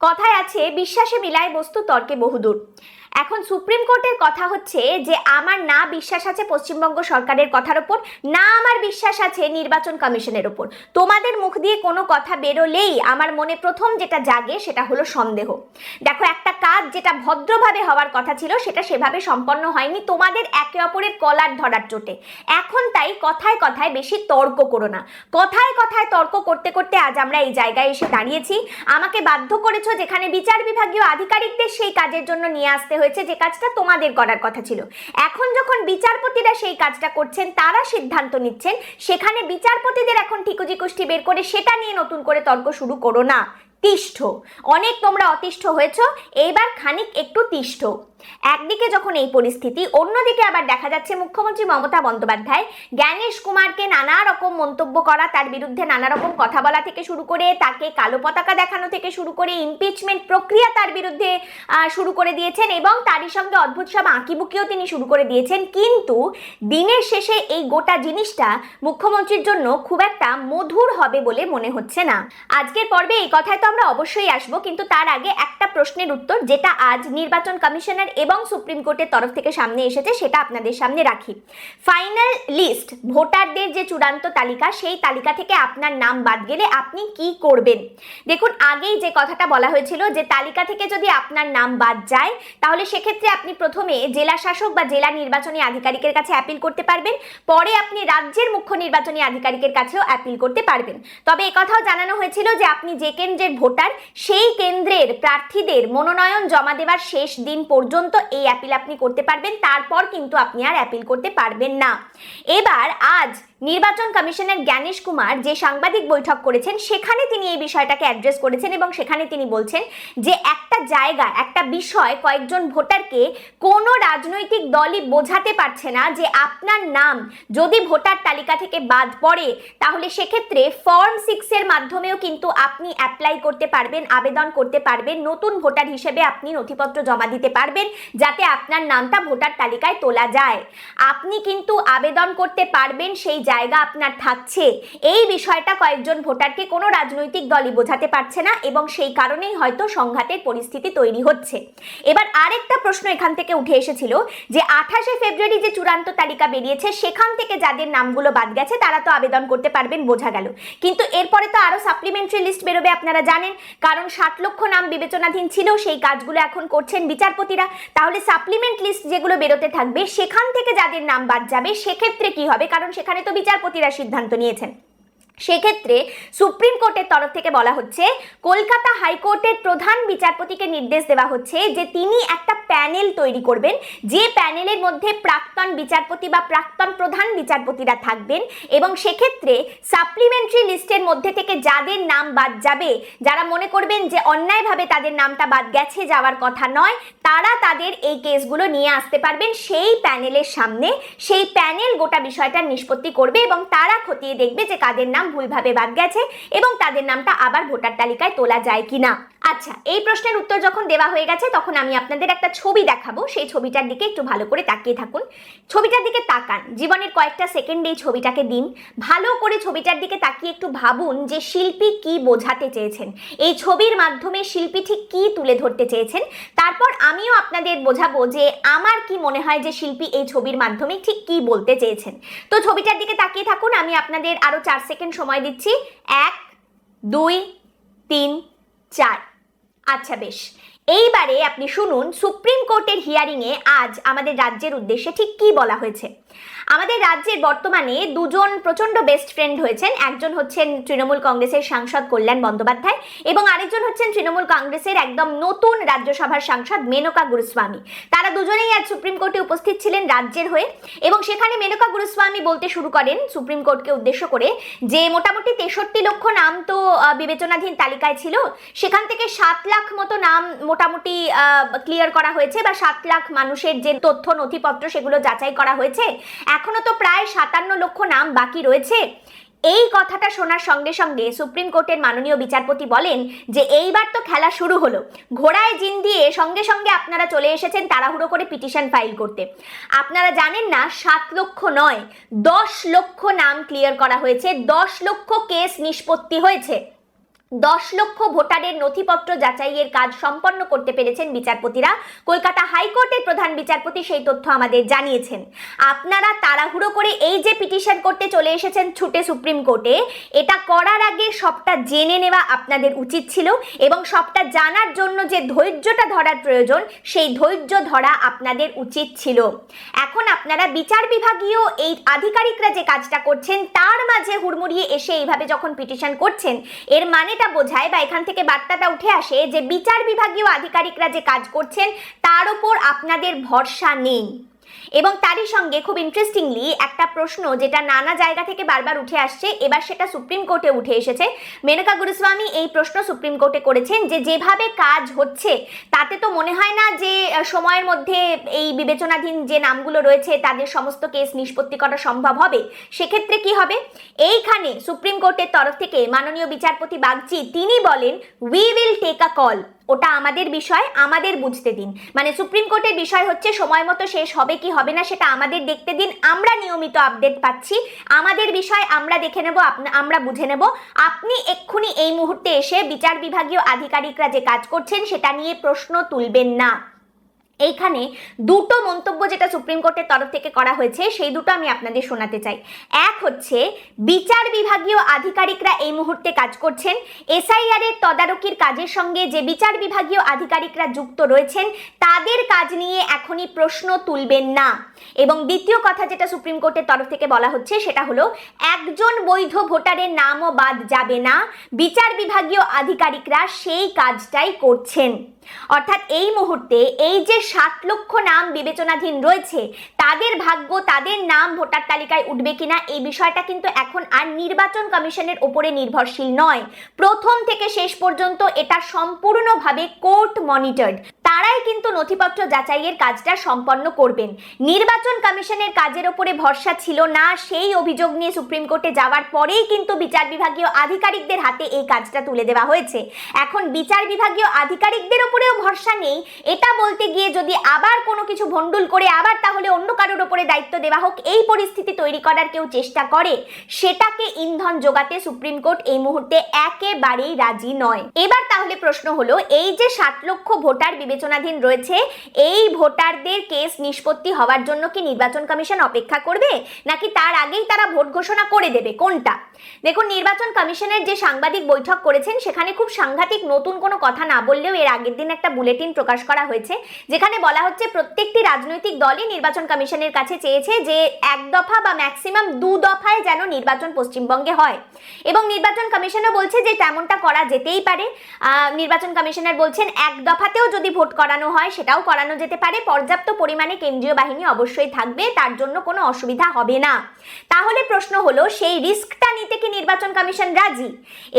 কথায় আছে বিশ্বাসে মিলায় বস্তু তর্কে বহুদূর। এখন সুপ্রিম কোর্টের কথা হচ্ছে যে আমার না বিশ্বাস আছে পশ্চিমবঙ্গ সরকারের কথার ওপর, না আমার বিশ্বাস আছে নির্বাচন কমিশনের ওপর। তোমাদের মুখ দিয়ে কোনো কথা বেরোলেই আমার মনে প্রথম যেটা জাগে সেটা হলো সন্দেহ। দেখো, একটা কাজ যেটা ভদ্রভাবে হওয়ার কথা ছিল সেটা সেভাবে সম্পন্ন হয়নি তোমাদের একে অপরের কলার ধরার চোটে। এখন তাই কথায় কথায় বেশি তর্ক করো না। কথায় কথায় তর্ক করতে করতে আজ আমরা এই জায়গায় এসে দাঁড়িয়েছি। আমাকে বাধ্য করেছো যেখানে বিচার বিভাগীয় আধিকারিকদের সেই কাজের জন্য নিয়ে আসতে হয়েছে যে কাজটা তোমাদের করার কথা ছিল। এখন যখন বিচারপতিরা সেই কাজটা করছেন, তারা সিদ্ধান্ত নিচ্ছেন, সেখানে বিচারপতিদের এখন ঠিকুজি কুষ্টি বের করে সেটা নিয়ে নতুন করে তর্ক শুরু করো না। তিষ্ঠ, অনেক তোমরা অতিষ্ঠ হয়েছো, এইবার খানিক একটু তিষ্ঠ। একদিকে যখন এই পরিস্থিতি, অন্যদিকে আবার দেখা যাচ্ছে মুখ্যমন্ত্রী মমতা বন্দ্যোপাধ্যায় জ্ঞানেশ কুমারকে নানা রকম মন্তব্য করা, তার বিরুদ্ধে নানা রকম কথা বলা থেকে শুরু করে, তাকে কালো পতাকা দেখানো থেকে শুরু করে ইমপিচমেন্ট প্রক্রিয়া তার বিরুদ্ধে শুরু করে দিয়েছেন এবং তারই সঙ্গে অদ্ভুত সব আঁকিবুকিও তিনি শুরু করে দিয়েছেন। কিন্তু দিনের শেষে এই গোটা জিনিসটা মুখ্যমন্ত্রীর জন্য খুব একটা মধুর হবে বলে মনে হচ্ছে না। আজকের পর্বে এই কথায় তো আমরা অবশ্যই আসবো, কিন্তু তার আগে একটা প্রশ্নের উত্তর যেটা আজ নির্বাচন কমিশনার এবং সুপ্রিম কোর্টের তরফ থেকে সামনে এসেছে সেটা আপনাদের সামনে রাখি। ফাইনাল লিস্ট, ভোটারদের যে চূড়ান্ত তালিকা, সেই তালিকা থেকে আপনার নাম বাদ গেলে আপনি কি করবেন? দেখুন, আগেই যে কথাটা বলা হয়েছিল যে তালিকা থেকে যদি আপনার নাম বাদ যায় তাহলে সেক্ষেত্রে আপনি প্রথমে জেলা শাসক বা জেলা নির্বাচনী আধিকারিকের কাছে অ্যাপিল করতে পারবেন, পরে আপনি রাজ্যের মুখ্য নির্বাচনী আধিকারিকের কাছেও অ্যাপিল করতে পারবেন। তবে একথাও জানানো হয়েছিল যে আপনি যে কেন্দ্রের ভোটার সেই কেন্দ্রের প্রার্থীদের মনোনয়ন জমা দেওয়ার শেষ দিন পর্যন্ত এই অ্যাপিল আপনি করতে পারবেন, তারপর কিন্তু আপনি আর অ্যাপিল করতে পারবেন না। এবার আজ নির্বাচন কমিশনার জ্ঞানেশ কুমার যে সাংবাদিক বৈঠক করেছেন সেখানে তিনি এই বিষয়টাকে অ্যাড্রেস করেছেন এবং সেখানে তিনি বলছেন যে একটা জায়গা, একটা বিষয় কয়েকজন ভোটারকে কোনো রাজনৈতিক দলই বোঝাতে পারছে না যে আপনার নাম যদি ভোটার তালিকা থেকে বাদ পড়ে তাহলে সেক্ষেত্রে ফর্ম 6 এর মাধ্যমেও কিন্তু আপনি অ্যাপ্লাই করতে পারবেন, আবেদন করতে পারবেন, নতুন ভোটার হিসেবে আপনি নথিপত্র জমা দিতে পারবেন যাতে আপনার নামটা ভোটার তালিকায় তোলা যায়। আপনি কিন্তু আবেদন করতে পারবেন, সেই জায়গা আপনার থাকছে। এই বিষয়টা কয়েকজন ভোটারকে কোনো রাজনৈতিক দলই বোঝাতে পারছে না এবং সেই কারণেই হয়তো সংঘাতের পরিস্থিতি তৈরি হচ্ছে। এবার আরেকটা প্রশ্ন এখান থেকে উঠে এসেছিল যে 28শে ফেব্রুয়ারি যে চূড়ান্ত তালিকা বেরিয়েছে সেখান থেকে যাদের নামগুলো বাদ গেছে তারা তো আবেদন করতে পারবেন, বোঝা গেল, কিন্তু এরপরে তো আরো সাপ্লিমেন্টারি লিস্ট বেরোবে আপনারা জানেন, কারণ 60 লক্ষ নাম বিবেচনাধীন ছিল, সেই কাজগুলো এখন করছেন বিচারপতিরা। তাহলে সাপ্লিমেন্ট লিস্ট যেগুলো বেরোতে থাকবে সেখান থেকে যাদের নাম বাদ যাবে সেক্ষেত্রে কি হবে? কারণ সেখানে তো বিচারপতিরা সিদ্ধান্ত নিয়েছেন। সেক্ষেত্রে সুপ্রিম কোর্টের তরফ থেকে বলা হচ্ছে, কলকাতা হাইকোর্টের প্রধান বিচারপতিকে নির্দেশ দেওয়া হচ্ছে যে তিনি একটা প্যানেল তৈরি করবেন, যে প্যানেলের মধ্যে প্রাক্তন বিচারপতি বা প্রাক্তন প্রধান বিচারপতিরা থাকবেন এবং সেক্ষেত্রে সাপ্লিমেন্টারি লিস্টের মধ্যে থেকে যাদের নাম বাদ যাবে, যারা মনে করবেন যে অন্যায়ভাবে তাদের নামটা বাদ গেছে, যাওয়ার কথা নয়, তারা তাদের এই কেসগুলো নিয়ে আসতে পারবেন সেই প্যানেলের সামনে। সেই প্যানেল গোটা বিষয়টা নিষ্পত্তি করবে এবং তারা খতিয়ে দেখবে যে কাদের নাম ভুলভাবে বাদ গেছে এবং তাদের নামটা আবার ভোটার তালিকায় তোলা যায় কিনা। আচ্ছা, এই প্রশ্নের উত্তর যখন দেওয়া হয়ে গেছে তখন আমি আপনাদের একটা ছবি দেখাবো, সেই ছবিটার দিকে একটু ভালো করে তাকিয়ে থাকুন। ছবিটার দিকে তাকান, জীবনের কয়েকটা সেকেন্ড এই ছবিটাকে দিন, ভালো করে ছবিটার দিকে তাকিয়ে একটু ভাবুন যে শিল্পী কি বোঝাতে চেয়েছেন, এই ছবির মাধ্যমে শিল্পী ঠিক কি তুলে ধরতে চেয়েছেন। তারপর আমিও আপনাদের বোঝাবো যে আমার কি মনে হয় যে শিল্পী এই ছবির মাধ্যমে ঠিক কি বলতে চেয়েছেন। তো ছবিটার দিকে তাকিয়ে থাকুন, আমি আপনাদের আরো 4 সেকেন্ড সময় দিচ্ছি। 1 2 3 4। আচ্ছা বেশ, এইবারে আপনি শুনুন সুপ্রিম কোর্টের হিয়ারিংয়ে আজ আমাদের রাজ্যের উদ্দেশ্যে ঠিক কি বলা হয়েছে। আমাদের রাজ্যের বর্তমানে দুজন প্রচন্ড বেস্ট ফ্রেন্ড হয়েছেন, একজন হচ্ছেন তৃণমূল কংগ্রেসের সাংসদ কল্যাণ বন্দ্যোপাধ্যায় এবং আরেকজন হচ্ছেন তৃণমূল কংগ্রেসের একদম নতুন রাজ্যসভার সাংসদ মেনকা গুরুস্বামী। তারা দুজনেই আজ সুপ্রিম কোর্টে উপস্থিত ছিলেন রাজ্যের হয়ে এবং সেখানে মেনকা গুরুস্বামী বলতে শুরু করেন সুপ্রিম কোর্টকে উদ্দেশ্য করে যে মোটামুটি 63 লক্ষ নাম তো বিবেচনাধীন তালিকায় ছিল, সেখান থেকে 7 লাখ মতো নাম মোটামুটি ক্লিয়ার করা হয়েছে বা 7 লাখ মানুষের যে তথ্য নথিপত্র সেগুলো যাচাই করা হয়েছে, এখনো তো প্রায় 57 লক্ষ নাম বাকি রয়েছে। এই কথাটা শোনার সঙ্গে সঙ্গে সুপ্রিম কোর্টের মাননীয় বিচারপতি বলেন যে এইবার তো খেলা শুরু হলো, ঘোড়ায় জিন দিয়ে সঙ্গে সঙ্গে আপনারা চলে এসেছেন তাড়াহুড়ো করে পিটিশন ফাইল করতে। আপনারা জানেন না 7 লক্ষ নয় 10 লক্ষ নাম ক্লিয়ার করা হয়েছে, 10 লক্ষ কেস নিষ্পত্তি হয়েছে। 10 লক্ষ ভোটারের নথিপত্র যাচাইয়ের কাজ সম্পন্ন করতে পেরেছেন বিচারপতিরা। কলকাতা হাইকোর্টের প্রধান বিচারপতি সেই তথ্য আমাদের জানিয়েছেন। আপনারা তাড়াহুড়ো করে এই যে পিটিশন করতে চলে এসেছেন ছুটে সুপ্রিম কোর্টে, এটা করার আগে সবটা জেনে নেওয়া আপনাদের উচিত ছিল এবং সবটা জানার জন্য যে ধৈর্যটা ধরার প্রয়োজন সেই ধৈর্য ধরা আপনাদের উচিত ছিল। এখন আপনারা বিচার বিভাগীয় এই আধিকারিকরা যে কাজটা করছেন তার মাঝে হুড়মুড়িয়ে এসে এইভাবে যখন পিটিশন করছেন, এর মানেটা বোঝায় বা এখান থেকে বার্তাটা উঠে আসে যে বিচার বিভাগীয় আধিকারিকরা যে কাজ করছেন তার উপর আপনাদের ভরসা নেই। এবং তারই সঙ্গে খুব ইন্টারেস্টিংলি একটা প্রশ্ন যেটা নানা জায়গা থেকে বারবার উঠে আসছে, এবার সেটা সুপ্রিম কোর্টে উঠে এসেছে। মেনকা গুরুস্বামী এই প্রশ্ন সুপ্রিম কোর্টে করেছেন যে যেভাবে কাজ হচ্ছে তাতে তো মনে হয় না যে সময়ের মধ্যে এই বিবেচনাধীন যে নামগুলো রয়েছে তাদের সমস্ত কেস নিষ্পত্তি করা সম্ভব হবে। সেক্ষেত্রে কি হবে? এইখানে সুপ্রিম কোর্টের তরফ থেকে মাননীয় বিচারপতি বাগচি তিনি বলেন we will take a call. ওটা আমাদের বিষয়, আমাদের বুঝতে দিন। মানে সুপ্রিম কোর্টের বিষয় হচ্ছে সময় মতো শেষ হবে কি হবে না সেটা আমাদের দেখতে দিন, আমরা নিয়মিত আপডেট পাচ্ছি, আমাদের বিষয় আমরা দেখে নেব, আমরা বুঝে নেব। আপনি এক্ষুনি এই মুহূর্তে এসে বিচার বিভাগীয় আধিকারিকরা যে কাজ করছেন সেটা নিয়ে প্রশ্ন তুলবেন না। এইখানে দুটো মন্তব্য যেটা সুপ্রিম কোর্টের তরফ থেকে করা হয়েছে সেই দুটো আমি আপনাদের শোনাতে চাই। এক হচ্ছে বিচার বিভাগীয় আধিকারিকরা এই মুহূর্তে কাজ করছেন, এসআইআর এর তদারকির কাজের সঙ্গে যে বিচার বিভাগীয় আধিকারিকরা যুক্ত রয়েছেন তাদের কাজ নিয়ে এখনই প্রশ্ন তুলবেন না। এবং দ্বিতীয় কথা যেটা সুপ্রিম কোর্টের তরফ থেকে বলা হচ্ছে সেটা হলো একজন বৈধ ভোটারের নামও বাদ যাবে না, বিচার বিভাগীয় আধিকারিকরা সেই কাজটাই করছেন। অর্থাৎ এই মুহূর্তে এই যে 60 লক্ষ নাম বিবেচনাধীন রয়েছে তাদের ভাগ্য, তাদের নাম ভোটার তালিকায় উঠবে কিনা এই বিষয়টা কিন্তু এখন আর নির্বাচন কমিশনের উপরে নির্ভরশীল নয়। প্রথম থেকে শেষ পর্যন্ত এটা সম্পূর্ণভাবে কোর্ট মনিটরড। তারাই কিন্তু নথিপত্র যাচাইয়ের কাজটা সম্পন্ন করবেন। নির্বাচন কমিশনের কাজের উপরে ভরসা ছিল না সেই অভিযোগ নিয়ে সুপ্রিম কোর্টে যাওয়ার পরেই কিন্তু বিচার বিভাগীয় আধিকারিকদের হাতে এই কাজটা তুলে দেওয়া হয়েছে। এখন বিচার বিভাগীয় আধিকারিকদের উপরেও ভরসা নেই এটা বলতে গিয়ে যদি আবার কোনো কিছু ভন্ডুল করে আবার তাহলে অন্য কারোর উপরে দায়িত্ব দেওয়া হোক এই পরিস্থিতি তৈরি করার কেউ চেষ্টা করে, সেটাকে ইন্ধন যোগাতে সুপ্রিম কোর্ট এই মুহূর্তে একেবারেই রাজি নয়। এবার তাহলে প্রশ্ন হলো এই যে 60 লক্ষ ভোটার বিবেচনাধীন রয়েছে এই ভোটারদের কেস নিষ্পত্তি হওয়ার জন্য কি নির্বাচন কমিশন অপেক্ষা করবে নাকি তার আগেই তারা ভোট ঘোষণা করে দেবে? কোনটা? দেখুন, নির্বাচন কমিশনের যে সাংবাদিক বৈঠক করেছেন সেখানে খুব সাংঘাতিক নতুন কোনো কথা না বললেও এর আগের দিন একটা বুলেটিন প্রকাশ করা হয়েছে যেখানে বলা হচ্ছে প্রত্যেকটি রাজনৈতিক দলই নির্বাচন কমিশনের কাছে চেয়েছে যে এক দফা বা ম্যাক্সিমাম 2 দফায় যেন নির্বাচন পশ্চিমবঙ্গে হয় এবং নির্বাচন কমিশনও বলছে যে তেমনটা করা যেতেই পারে। নির্বাচন কমিশনার বলছেন এক দফাতেও যদি ভোট করানো হয় সেটাও করানো যেতে পারে, পর্যাপ্ত পরিমাণে কেন্দ্রীয় বাহিনী অবশ্যই থাকবে, তার জন্য কোনো অসুবিধা হবে না। তাহলে প্রশ্ন হলো সেই রিস্কটা নিতে কি নির্বাচন কমিশন রাজি?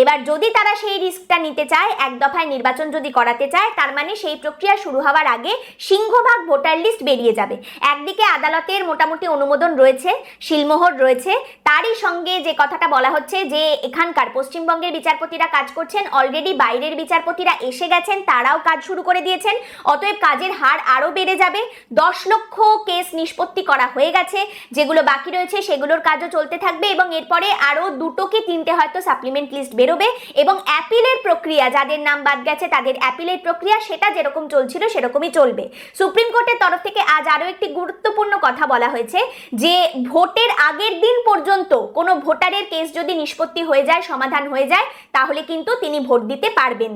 এবার যদি তারা সেই রিস্কটা নিতে চায়, এক দফায় নির্বাচন যদি করাতে চায়, তার মানে সেই প্রক্রিয়া শুরু হওয়ার আগে সিংহভাগ ভোটার লিস্ট বেরিয়ে যাবে। একদিকে আদালতের মোটামুটি অনুমোদন রয়েছে, শিলমোহর রয়েছে, তারই সঙ্গে যে কথাটা বলা হচ্ছে যে এখানকার পশ্চিমবঙ্গের বিচারপতিরা কাজ করছেন, অলরেডি বাইরের বিচারপতিরা এসে গেছেন, তারাও কাজ শুরু করে দিয়েছেন, অতএব কাজের হার আরো বেড়ে যাবে। 10 লক্ষ কেস নিষ্পত্তি করা হয়ে গেছে, যেগুলো বাকি রয়েছে সেগুলোর কাজও চলতে থাকবে এবং এরপরে আরো 2 কি 3টে হয়তো সাপ্লিমেন্ট লিস্ট বেরোবে এবং অ্যাপিলের প্রক্রিয়া, যাদের নাম বাদ গেছে তাদের অ্যাপিলের প্রক্রিয়া সেটা যেরকম চলছিল সেরকমই চলবে। সুপ্রিম কোর্টের তরফ থেকে আজ আরো একটি গুরুত্বপূর্ণ কথা বলা হয়েছে যে ভোটের আগের দিন পর্যন্ত কোনো ভোটারের কেস যদি নিষ্পত্তি হয়ে যায়, সমাধান হয়ে যায়, তাহলে কিন্তু তিনি ভোট দিতে পারবেন।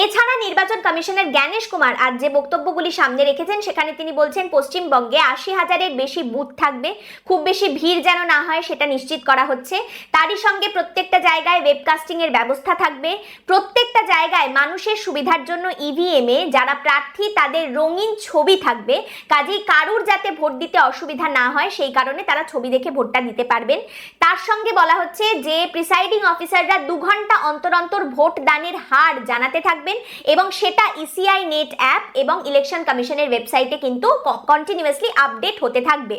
এছাড়া নির্বাচন কমিশনার জ্ঞানেশ কুমার আজ যে বক্তব্যগুলি সামনে রেখেছেন সেখানে তিনি বলছেন পশ্চিমবঙ্গে 80,000-এর বেশি বুথ থাকবে, খুব বেশি ভিড় যেন না হয় সেটা নিশ্চিত করা হচ্ছে। তারই সঙ্গে প্রত্যেকটা জায়গায় ওয়েবকাস্টিং এর ব্যবস্থা থাকবে, প্রত্যেকটা জায়গায় মানুষের সুবিধার জন্য ইভিএমে যারা প্রার্থী তাদের রঙিন ছবি থাকবে, কাজেই কারুর যাতে ভোট দিতে অসুবিধা না হয় সেই কারণে তারা ছবি দেখে ভোটটা দিতে পারবেন। তার সঙ্গে বলা হচ্ছে যে প্রিসাইডিং অফিসাররা 2 ঘন্টা অন্তর অন্তর ভোট দানের হার জানাতে থাকবেন এবং সেটা ইসিআই নেট অ্যাপ এবং ইলেকশন কমিশনের ওয়েবসাইটে কিন্তু কন্টিনিউয়াসলি আপডেট হতে থাকবে।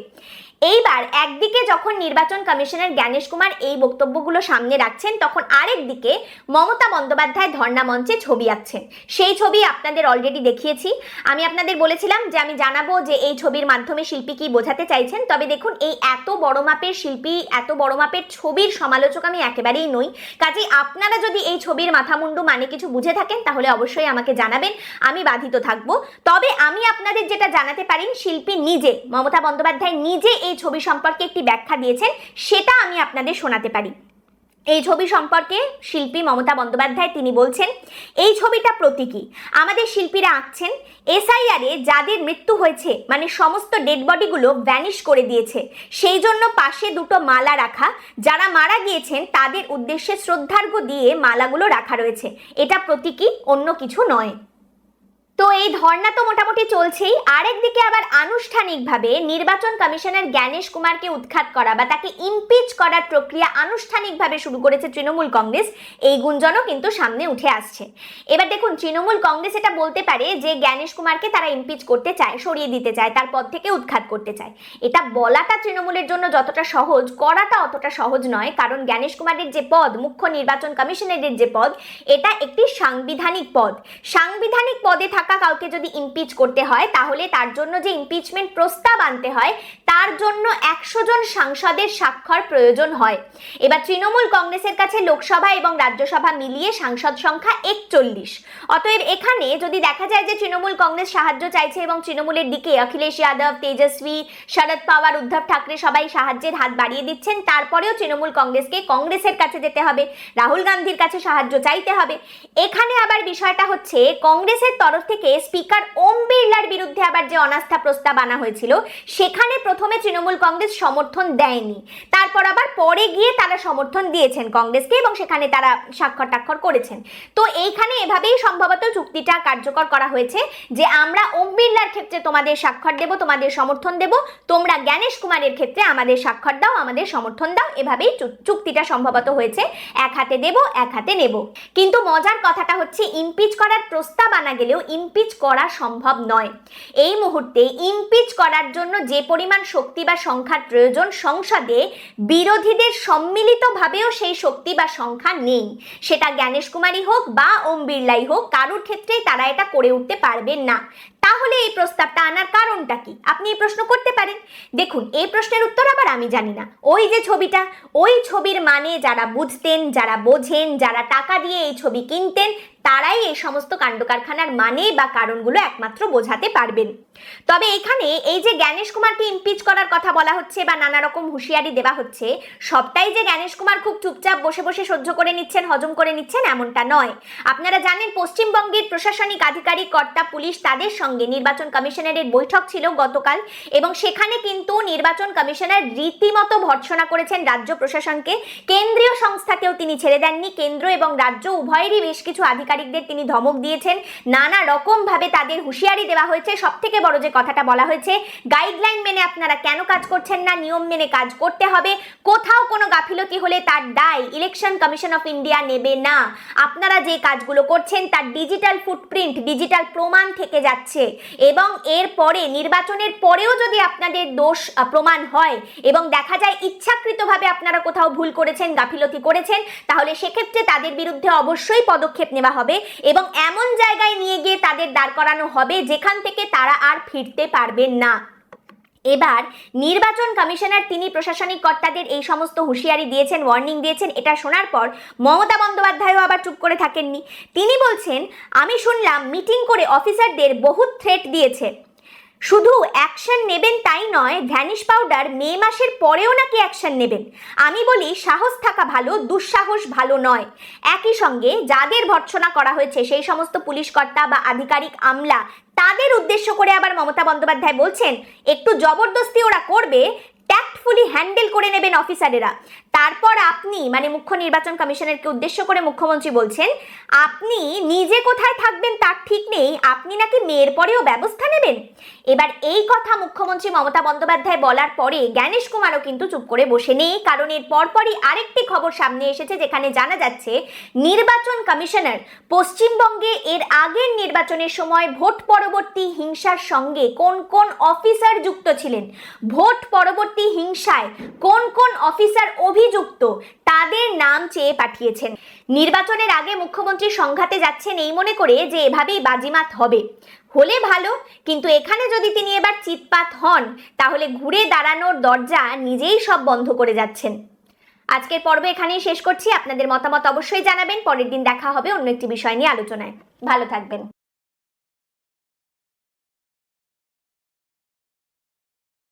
এইবার একদিকে যখন নির্বাচন কমিশনের জ্ঞানেশ কুমার এই বক্তব্যগুলো সামনে রাখছেন, তখন আরেক দিকে মমতা বন্দ্যোপাধ্যায় ধর্ণা মঞ্চে ছবি আঁকছেন। সেই ছবি আপনাদের অলরেডি দেখিয়েছি। আমি আপনাদের বলেছিলাম যে আমি জানাবো যে এই ছবির মাধ্যমে শিল্পী কি বোঝাতে চাইছেন। তবে দেখুন, এই এত বড় মাপের শিল্পী, এত বড় মাপের ছবির সমালোচক আমি একেবারেই নই। কাজেই আপনারা যদি এই ছবির মাথামুন্ডু মানে কিছু বুঝে থাকেন তাহলে অবশ্যই আমাকে জানাবেন, আমি বাধিত থাকবো। তবে আমি আপনাদের যেটা জানাতে পারি, শিল্পী নিজে, মমতা বন্দ্যোপাধ্যায় নিজে এই ছবি সম্পর্কে একটি ব্যাখ্যা দিয়েছেন, সেটা আমি আপনাদের শোনাতে পারি। এই ছবি সম্পর্কে শিল্পী মমতা বন্দ্যোপাধ্যায় তিনি বলছেন, এই ছবিটা প্রতীকী। আমাদের শিল্পীরা আঁকছেন এসআইআরে যাদের মৃত্যু হয়েছে, মানে সমস্ত ডেড বডিগুলো ভ্যানিশ করে দিয়েছে, সেই জন্য পাশে দুটো মালা রাখা, যারা মারা গিয়েছেন তাদের উদ্দেশ্যে শ্রদ্ধার্ঘ্য দিয়ে মালাগুলো রাখা রয়েছে। এটা প্রতীকী, অন্য কিছু নয়। তো এই ধর্ণা তো মোটামুটি চলছেই। আরেকদিকে আবার আনুষ্ঠানিকভাবে নির্বাচন কমিশনের জ্ঞানেশ কুমারকে উৎখাত করা বা তাকে ইমপিচ করার প্রক্রিয়া আনুষ্ঠানিকভাবে শুরু করেছে তৃণমূল কংগ্রেস, এই গুঞ্জনও কিন্তু সামনে উঠে আসছে। এবার দেখুন, তৃণমূল কংগ্রেস এটা বলতে পারে যে জ্ঞানেশ কুমারকে তারা ইমপিচ করতে চায়, সরিয়ে দিতে চায়, তার পদ থেকে উৎখাত করতে চায়। এটা বলাটা তৃণমূলের জন্য যতটা সহজ, করাটা অতটা সহজ নয়। কারণ জ্ঞানেশ কুমারের যে পদ, মুখ্য নির্বাচন কমিশনারের যে পদ, এটা একটি সাংবিধানিক পদ। সাংবিধানিক পদে থাকা কাউকে যদি ইমপিচ করতে হয় তাহলে তার জন্য যে ইমপিচমেন্ট প্রস্তাব আনতে হয় তার জন্য 100 জন সাংসদের স্বাক্ষর প্রয়োজন হয়। এবার তৃণমূল কংগ্রেসের কাছে লোকসভা এবং রাজ্যসভা মিলিয়ে সাংসদ সংখ্যা 41। অতএব এখানে যদি দেখা যায় যে তৃণমূল কংগ্রেস সাহায্য চাইছে এবং তৃণমূলের দিকে অখিলেশ যাদব, তেজস্বী, শরদ পাওয়ার, উদ্ধব ঠাকরে সবাই সাহায্যের হাত বাড়িয়ে দিচ্ছেন, তারপরেও তৃণমূল কংগ্রেসকে কংগ্রেসের কাছে যেতে হবে, রাহুল গান্ধীর কাছে সাহায্য চাইতে হবে। এখানে আবার বিষয়টা হচ্ছে, কংগ্রেসের তরফ থেকে স্পিকার ওম বিড়লার বিরুদ্ধে আবার যে অনাস্থা প্রস্তাব আনা হয়েছিল, সেখানে প্রথমে তৃণমূল কংগ্রেস সমর্থন দেয়নি, তারপর আবার পরে গিয়ে তারা সমর্থন দিয়েছেন কংগ্রেসকে এবং সেখানে তারা স্বাক্ষর করেছেন। তো এইখানে এভাবেই সম্ভবত চুক্তিটা কার্যকর করা হয়েছে যে আমরা ওম বিড়লার ক্ষেত্রে তোমাদের স্বাক্ষর দেব, তোমাদের সমর্থন দেব, তোমরা জ্ঞানেশ কুমারের ক্ষেত্রে আমাদের স্বাক্ষর দাও, আমাদের সমর্থন দাও। এভাবেই চুক্তিটা সম্ভবত হয়েছে, এক হাতে দেব এক হাতে নেব। কিন্তু মজার কথাটা হচ্ছে, ইমপিচ করার প্রস্তাব আনা গেলেও ইমপিচ করা সম্ভব নয়। এই মুহূর্তে ইমপিচ করার জন্য যে পরিমাণ শক্তি বা সংখ্যার প্রয়োজন, সংসদে বিরোধীদের সম্মিলিতভাবেও সেই শক্তি বা সংখ্যা নেই। সেটা জ্ঞানেশ কুমারই হোক বা ওম বিড়লাই হোক, কারোর ক্ষেত্রেই তারা এটা করে উঠতে পারবেন না। তাহলে এই প্রস্তাবটা আনার কারণটা কি, আপনি এই প্রশ্ন করতে পারেন। দেখুন, এই প্রশ্নের উত্তর আবার আমি জানি না। ওই যে ছবিটা, ওই ছবির মানে যারা বুঝতেন, যারা বোঝেন, যারা টাকা দিয়ে এই ছবি কিনতেন, তারাই এই সমস্ত কাণ্ডকারখানার মানে বা কারণগুলো একমাত্র বোঝাতে পারবেন। তবে এখানে এই যে জ্ঞানেশ কুমারকে ইমপিচ করার কথা বলা হচ্ছে বা নানা রকম হুঁশিয়ারি দেওয়া হচ্ছে, সবটাই যে জ্ঞানেশ কুমার খুব চুপচাপ বসে বসে সহ্য করে নিচ্ছেন, হজম করে নিচ্ছেন, এমনটা নয়। আপনারা জানেন, পশ্চিমবঙ্গের প্রশাসনিক আধিকারিক, কর্তা, পুলিশ, তাদের সঙ্গে নির্বাচন কমিশনারের বৈঠক ছিল গতকাল এবং সেখানে কিন্তু নির্বাচন কমিশনার রীতিমতো ভর্ৎসনা করেছেন রাজ্য প্রশাসনকে। কেন্দ্রীয় সংস্থাকেও তিনি ছেড়ে দেননি, কেন্দ্র এবং রাজ্য উভয়েরই বেশ কিছু আধিকারিকদের তিনি ধমক দিয়েছেন, নানা রকম ভাবে তাদের হুঁশিয়ারি দেওয়া হয়েছে। সবথেকে বড় যে কথাটা বলা হয়েছে, গাইডলাইন মেনে আপনারা কেন কাজ করছেন না, নিয়ম মেনে কাজ করতে হবে। কোথাও কোনো গাফিলতি হলে তার দায় ইলেকশন কমিশন অফ ইন্ডিয়া নেবে না। আপনারা যে কাজগুলো করছেন তার ডিজিটাল ফুটপ্রিন্ট, ডিজিটাল প্রমাণ থেকে যাচ্ছে এবং এর পরে নির্বাচনের পরেও যদি আপনাদের দোষ প্রমাণ হয় এবং দেখা যায় ইচ্ছাকৃতভাবে আপনারা কোথাও ভুল করেছেন, গাফিলতি করেছেন, তাহলে সেক্ষেত্রে তাদের বিরুদ্ধে অবশ্যই পদক্ষেপ নেওয়া হবে এবং এমন জায়গায় নিয়ে গিয়ে তাদের দাঁড় করানো হবে যেখান থেকে তারা আর ফিরতে পারবেন না। এবার নির্বাচন কমিশনার তিনি প্রশাসনিক কর্তাদের এই সমস্ত হুঁশিয়ারি দিয়েছেন, ওয়ার্নিং দিয়েছেন। এটা শোনার পর মমতা বন্দ্যোপাধ্যায়ও আবার চুপ করে থাকেননি। তিনি বলছেন, আমি শুনলাম মিটিং করে অফিসারদের বহু থ্রেট দিয়েছে, শুধু অ্যাকশন নেবেন তাই নয়, ভ্যানিশ পাউডার মে মাসের পরেও নাকি অ্যাকশন নেবেন। আমি বলি, সাহস থাকা ভালো, দুঃসাহস ভালো নয়। একই সঙ্গে যাদের ভর্ৎসনা করা হয়েছে সেই সমস্ত পুলিশ কর্তা বা আধিকারিক আমলা, তাদের উদ্দেশ্য করে আবার মমতা বন্দ্যোপাধ্যায় বলছেন, একটু জবরদস্তি ওরা করবে, ট্যাক্টফুলি হ্যান্ডেল করে নেবেন অফিসারেরা। তারপর আপনি মানে মুখ্য নির্বাচন কমিশনারকে উদ্দেশ্য করে মুখ্যমন্ত্রী বলছেন আপনি নিজে কোথায় থাকবেন তার ঠিক নেই, আপনি নাকি মেয়ের পরেও ব্যবস্থা নেবেন। এবার এই কথা মুখ্যমন্ত্রী মমতা বন্দ্যোপাধ্যায় বলার পরে জ্ঞানেশ কুমারও কিন্তু চুপ করে বসে নেই, কারণ এর পরপরই আরেকটি খবর সামনে এসেছে যেখানে জানা যাচ্ছে নির্বাচন কমিশনার পশ্চিমবঙ্গে এর আগের নির্বাচনের সময় ভোট পরবর্তী হিংসার সঙ্গে কোন কোন অফিসার যুক্ত ছিলেন, ভোট পরবর্তী হিংসায় কোন কোন অফিসার অভিযুক্ত তাদের নাম চেয়ে পাঠিয়েছেন। নির্বাচনের আগে মুখ্যমন্ত্রী সংঘাতে যাচ্ছেন এই মনে করে যে এভাবেই বাজিমাত হবে, হলে ভালো, কিন্তু এখানে যদি তিনি এবার চিৎপাত হন তাহলে ঘুরে দাঁড়ানোর দরজা নিজেই সব বন্ধ করে যাচ্ছেন। আজকের পর্ব এখানেই শেষ করছি। আপনাদের মতামত অবশ্যই জানাবেন। পরের দিন দেখা হবে অন্য একটি বিষয় নিয়ে আলোচনায়। ভালো থাকবেন।